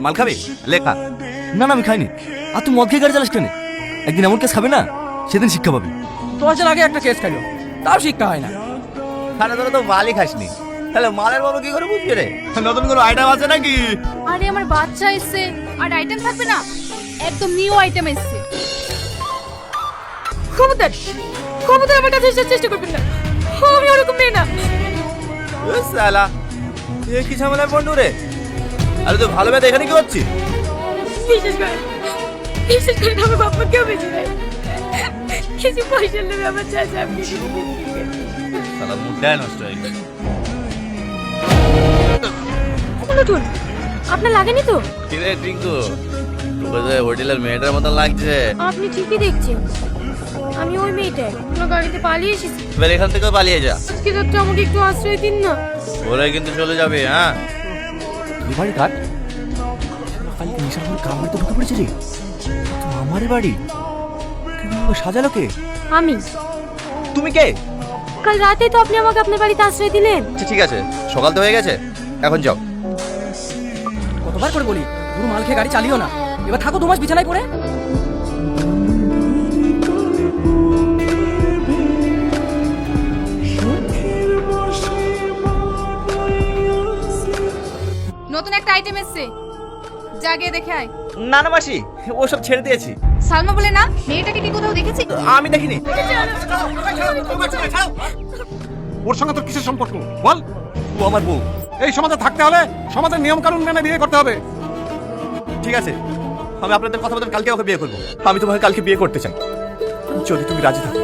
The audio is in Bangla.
মাল খাবি? লেখা। না না আমি খাইনি। আর তুই মদ খেয়ে গাড়ি চালাস কেন? একদিন এমন কেস খাবে না, সেদিন শিক্ষা পাবি। 2 বছর আগে একটা কেস খাইলো, তাও শিক্ষা হয় না। খানা তোরা তো মালই খাসনি, তাহলে মালের বাবু কি করে বুঝবি রে? নতুন কোনো আইটেম আছে নাকি? আরে আমার বাচ্চা এসছে, আর আইটেম থাকবে না? একদম নিউ আইটেম এসছে। খবরদার খবরদার আমার কাছে এসে চেষ্টা করবেন না, আমি ওরকম মেয়ে না। সালা এ কি ঝামেলায় পড়লু রে? আরে তুই ভালো মেয়ে এখানে কি হচ্ছিস? বিশেষ করে আমার বাবা কেউ বেঁচে নেই, কিছু পয়সা নেবে আমার চাচা। আপনি সালা মুডটাই নষ্ট হয়ে গেছে। নতুন আপনার লাগেনি তো? কি রে টিঙ্কু, তোকে যে হোটেলের মেয়েটার মতো লাগছে। আপনি ঠিকই দেখছেন, আমি ওই মেয়েটাই। আপনার গাড়িতে পালিয়ে এসেছি। এবার এখান থেকে পালিয়ে যা, আজকে রাত্রে আমাকে একটু আশ্রয় দিন না। ওরা কিন্তু চলে যাবে। হ্যাঁ তুই বাড়ি কাট কালকে নিশার করে কাম হয়তো ঢুকে পড়েছিলি। তো আমারই বাড়ি কেন সাজালো কে? আমি। তুমি কে? কাল রাতেই তো আপনি আমাকে আপনার বাড়িতে আশ্রয় দিলেন। আচ্ছা ঠিক আছে, সকাল তো হয়ে গেছে, এখন যাও। কতবার করে বলি পুরো মাল খেয়ে গাড়ি চালিও না, এবার থাকো 2 মাস বিছানায় পড়ে। নতুন একটা আইটেম এসেছে, যা গিয়ে দেখে আয়। না না মাসি, ওসব ছেড়ে দিয়েছি। সালমা বলে না, মেয়েটাকে কি কোথাও দেখেছি? আমি দেখিনি। ওর সঙ্গে তোর কিসের সম্পর্ক বল? ও আমার বউ। এই সমাজে থাকতে হলে সমাজের নিয়ম কানুন মেনে বিয়ে করতে হবে। ঠিক আছে, আমি আপনাদের কথা মতন কালকে ওকে বিয়ে করবো। আমি তোমাকে কালকে বিয়ে করতে চাই, যদি তুমি রাজি থাকো।